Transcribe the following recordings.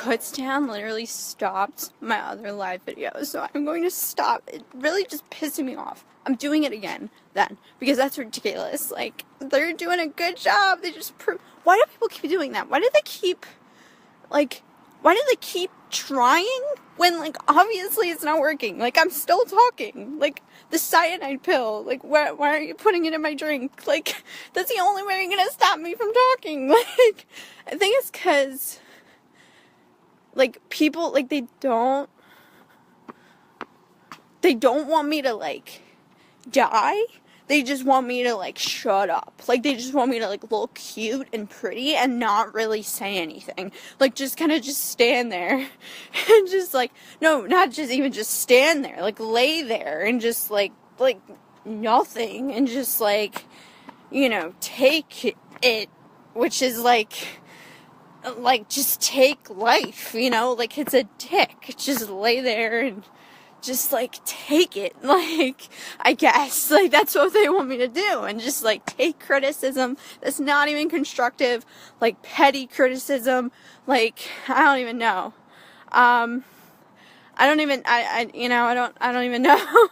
Kutztown literally stopped my other live video, so I'm going to stop. It really just pissing me off. I'm doing it again then, because that's ridiculous. Like, they're doing a good job. They just why do people keep doing that? Why do they keep trying when, like, obviously it's not working? Like, I'm still talking. Like, the cyanide pill, like, why are you putting it in my drink? Like, that's the only way you're gonna stop me from talking. Like, I think it's because, like, people, like, they don't want me to, like, die. They just want me to, like, shut up. Like, they just want me to, like, look cute and pretty and not really say anything. Like, just kind of just stand there and just, like, no, not just even just stand there. Like, lay there and just, like nothing and just, like, you know, take it, which is, like, just take life, you know? Like, it's a dick. Just lay there and just, like, take it, like, I guess, like, that's what they want me to do, and just, like, take criticism that's not even constructive, like, petty criticism, like, I don't even know, I don't even know,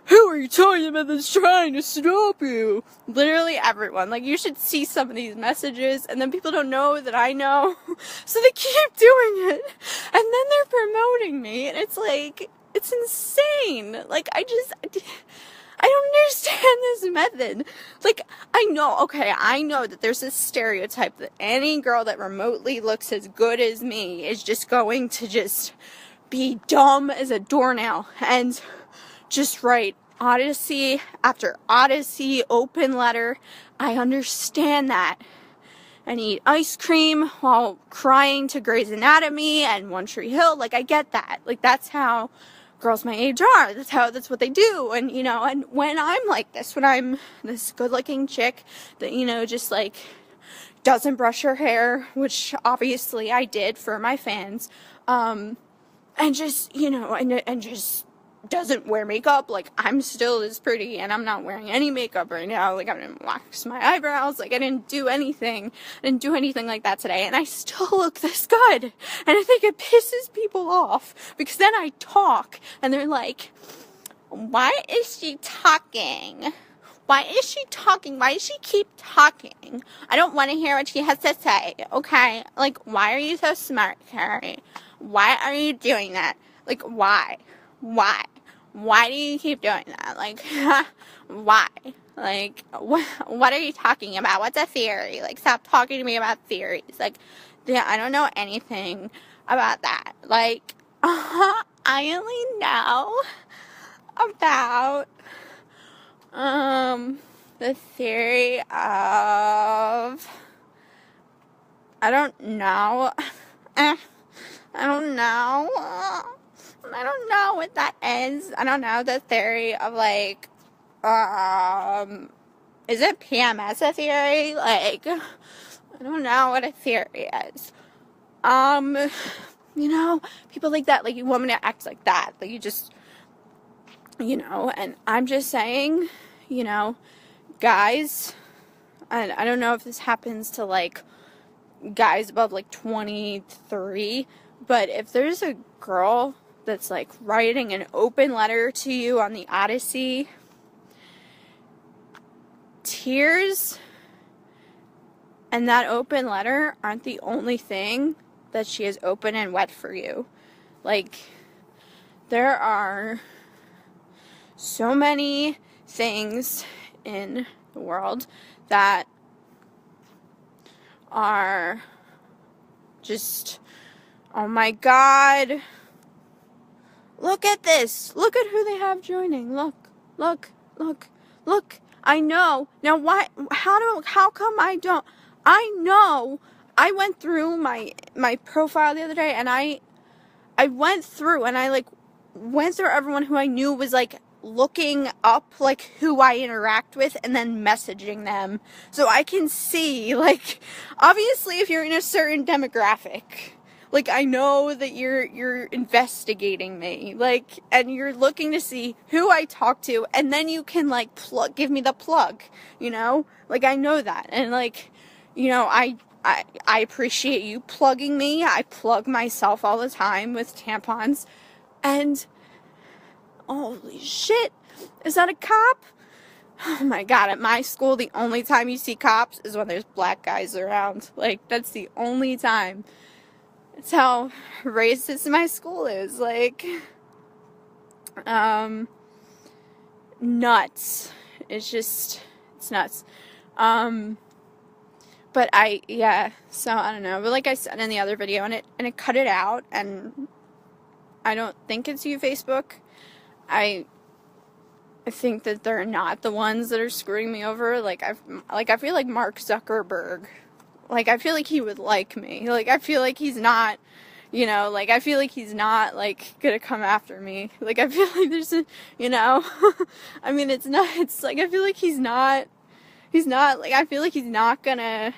who are you talking about that's trying to stop you? Literally everyone. Like, you should see some of these messages, and then people don't know that I know, so they keep doing it, and then they're promoting me, and it's like, it's insane. Like, I don't understand this method. Like, I know that there's this stereotype that any girl that remotely looks as good as me is just going to just be dumb as a doornail and just write Odyssey after Odyssey, open letter. I understand that. And eat ice cream while crying to Grey's Anatomy and One Tree Hill. Like, I get that. Like, that's how girls my age are. That's what they do. And, you know, and when I'm like this, when I'm this good-looking chick that, you know, just, like, doesn't brush her hair, which obviously I did for my fans, and just, you know, and just doesn't wear makeup, like, I'm still as pretty, and I'm not wearing any makeup right now. Like, I didn't wax my eyebrows, like, I didn't do anything like that today, and I still look this good, and I think it pisses people off, because then I talk, and they're like, why is she talking? Why is she talking? Why does she keep talking? I don't want to hear what she has to say, okay? Like, why are you so smart, Kerry? Why are you doing that? Like, why? Why do you keep doing that? Like, why? Like, what are you talking about? What's a theory? Like, stop talking to me about theories. Like, yeah, I don't know anything about that. Like, I only know about, the theory of, I don't know. I don't know what that is. I don't know the theory of, like, is it PMS a theory? Like, I don't know what a theory is. You know, people like that, like, you want me to act like that, like, you just, you know, and I'm just saying, you know, guys, and I don't know if this happens to, like, guys above, like, 23, but if there's a girl that's, like, writing an open letter to you on the Odyssey, tears and that open letter aren't the only thing that she is open and wet for you. Like, there are so many things in the world that are just, oh my God, look at this. Look at who they have joining. Look. I know. Now why, how come I don't, I know, I went through my profile the other day, and I went through, and I, like, went through everyone who I knew was, like, looking up, like, who I interact with, and then messaging them, so I can see, like, obviously, if you're in a certain demographic, like, I know that you're investigating me, like, and you're looking to see who I talk to, and then you can, like, give me the plug, you know, like, I know that, and, like, you know, I I appreciate you plugging me. I plug myself all the time with tampons. And holy shit, is that a cop? Oh my god, at my school, the only time you see cops is when there's black guys around. Like, that's the only time. That's how racist my school is. Like, nuts. It's nuts. But so I don't know. But like I said in the other video, and it cut it out, and I don't think it's you, Facebook. I think that they're not the ones that are screwing me over. I feel like Mark Zuckerberg. Like, I feel like he would like me. Like, I feel like he's not, I feel like he's not, gonna come after me. Like, I feel like there's a, I mean, it's like, I feel like he's not, I feel like he's not gonna,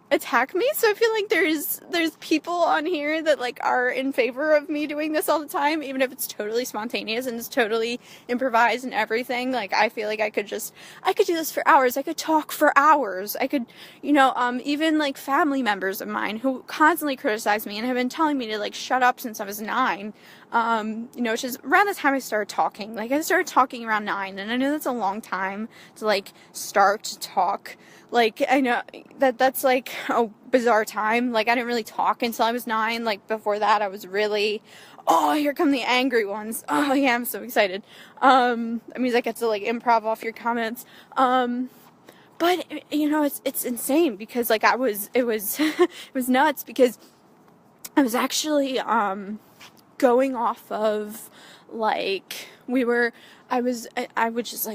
attack me. So I feel like there's people on here that are in favor of me doing this all the time, even if it's totally spontaneous and it's totally improvised and everything. I feel like I could do this for hours. I could talk for hours. I could, even family members of mine who constantly criticize me and have been telling me to shut up since I was 9. Which is around the time I started talking. I started talking around 9, and I know that's a long time to start to talk. I know that's a bizarre time. I didn't really talk until I was 9. Before that, I was really, oh, here come the angry ones. Oh yeah, I'm so excited. That means I get to improv off your comments. But it's insane because it was it was nuts because I was actually going off of I would just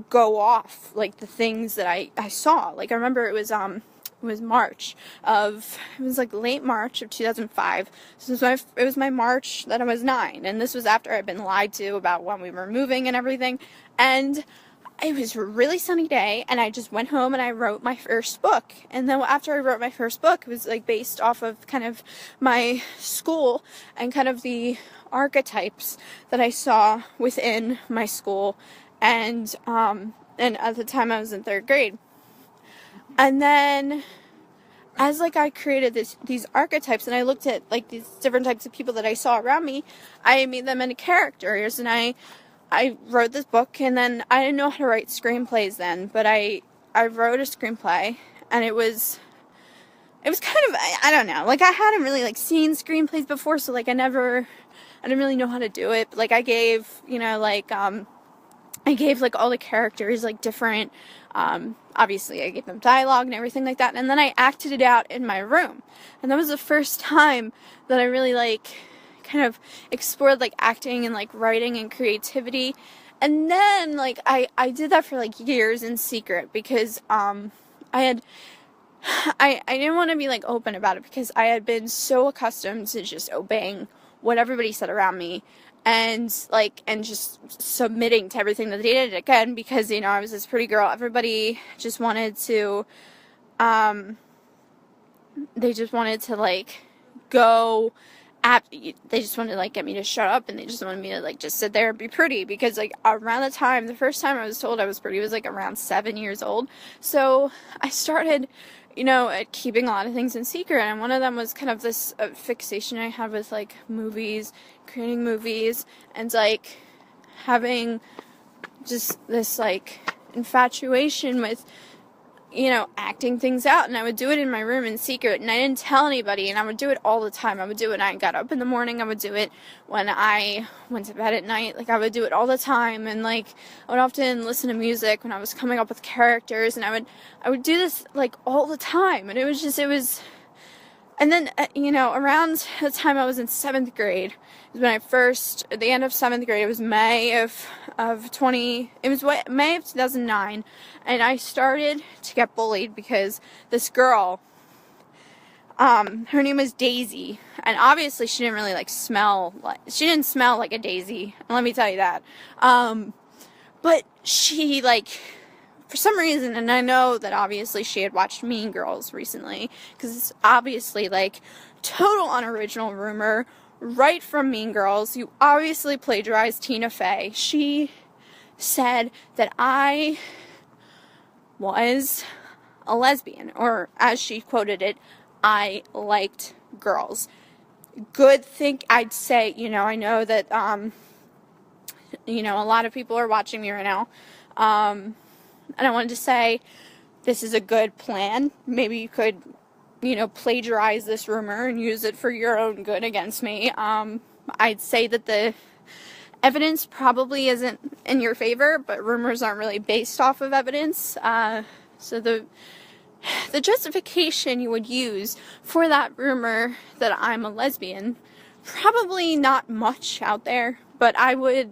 go off the things that I saw. I remember it was late March of 2005. So it was my March that I was 9, and this was after I'd been lied to about when we were moving and everything. And it was a really sunny day, and I just went home and I wrote my first book. And then after I wrote my first book, it was based off of kind of my school and kind of the archetypes that I saw within my school. And at the time I was in 3rd grade. And then as I created these archetypes, and I looked at these different types of people that I saw around me, I made them into characters, and I wrote this book. And then I didn't know how to write screenplays then, but I wrote a screenplay, and it was kind of, I don't know, I hadn't really seen screenplays before, so I didn't really know how to do it. But I gave all the characters different, obviously I gave them dialogue and everything like that, and then I acted it out in my room. And that was the first time that I really kind of explored acting and writing and creativity. And then I did that for years in secret because I didn't want to be open about it, because I had been so accustomed to just obeying what everybody said around me, and just submitting to everything that they did, again, because I was this pretty girl. Everybody just wanted to they just wanted to go they just wanted to get me to shut up, and they just wanted me to just sit there and be pretty, because around the first time I was told I was pretty was around 7 years old. So I started at keeping a lot of things in secret, and one of them was kind of this fixation I had with movies, creating movies, and having just this infatuation with acting things out. And I would do it in my room in secret, and I didn't tell anybody, and I would do it all the time. I would do it when I got up in the morning. I would do it when I went to bed at night. I would do it all the time. And I would often listen to music when I was coming up with characters, and I would do this all the time. And it was and then around the time I was in 7th grade is when at the end of 7th grade, it was May of 2009, and I started to get bullied because this girl, her name was Daisy, and obviously she didn't really she didn't smell like a daisy, let me tell you that, but she for some reason, and I know that obviously she had watched Mean Girls recently, because it's obviously total unoriginal rumor right from Mean Girls. You obviously plagiarized Tina Fey. She said that I was a lesbian, or as she quoted it, I liked girls. Good thing, I'd say, I know that, a lot of people are watching me right now, and I wanted to say, this is a good plan. Maybe you could, plagiarize this rumor and use it for your own good against me. I'd say that the evidence probably isn't in your favor, but rumors aren't really based off of evidence. So the justification you would use for that rumor that I'm a lesbian, probably not much out there, but I would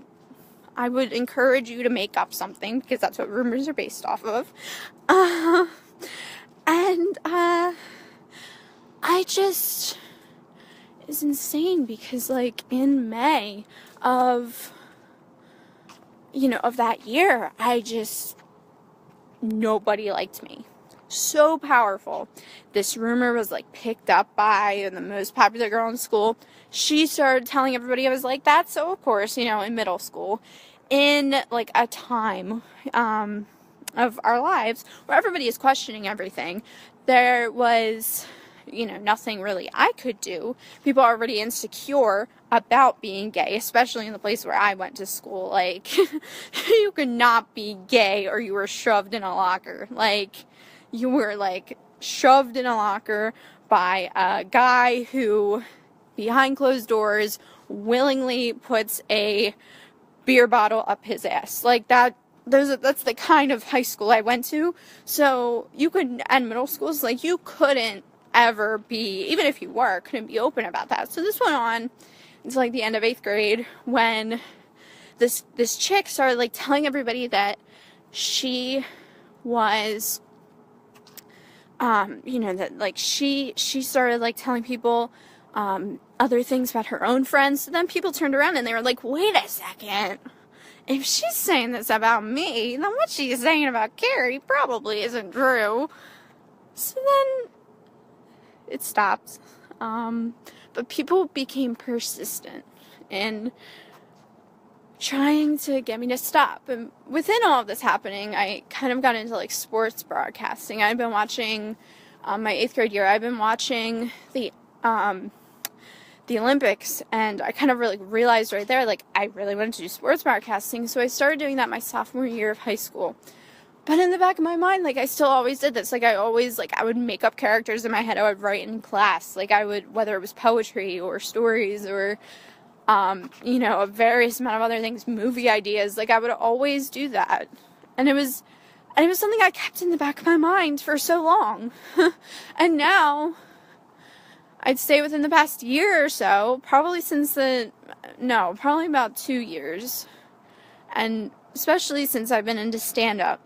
encourage you to make up something, because that's what rumors are based off of. It's insane, because like in May of that year, nobody liked me. So powerful. This rumor was like picked up by the most popular girl in school. She started telling everybody. I was like, that's so, of course, in middle school, in like a time of our lives where everybody is questioning everything. There was nothing really I could do. People are already insecure about being gay, especially in the place where I went to school. Like, you could not be gay or you were shoved in a locker. Like, you were, like, shoved in a locker by a guy who, behind closed doors, willingly puts a beer bottle up his ass. Like, that's the kind of high school I went to. So, and middle schools, like, you couldn't ever be, even if you were, couldn't be open about that. So this went on until like the end of 8th grade, when this chick started like telling everybody that she was, that like she started like telling people other things about her own friends. So then people turned around and they were like, wait a second. If she's saying this about me, then what she's saying about Kerry probably isn't true. So then it stopped. But people became persistent in trying to get me to stop. And within all of this happening, I kind of got into like sports broadcasting. I've been watching, my 8th grade year, I've been watching the Olympics, and I kind of really realized right there, like, I really wanted to do sports broadcasting. So I started doing that my sophomore year of high school. But in the back of my mind, like, I still always did this. Like, I would make up characters in my head. I would write in class. Like, whether it was poetry or stories or, a various amount of other things, movie ideas. Like, I would always do that. And it was something I kept in the back of my mind for so long. And now, I'd say within the past year or so, probably about 2 years, and especially since I've been into stand-up,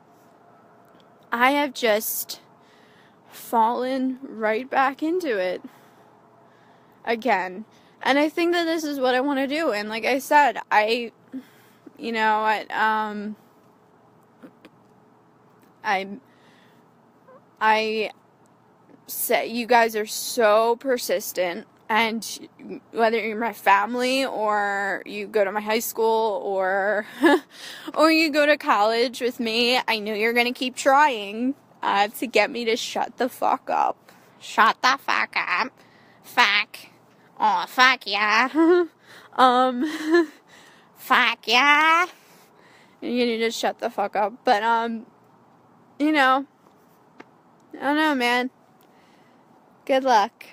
I have just fallen right back into it again. And I think that this is what I want to do. And like I said, I say you guys are so persistent, and whether you're my family or you go to my high school or or you go to college with me, I know you're gonna keep trying to get me to shut the fuck up. Shut the fuck up. Fuck. Oh, fuck yeah. Fuck yeah. You need to shut the fuck up. But I don't know, man. Good luck.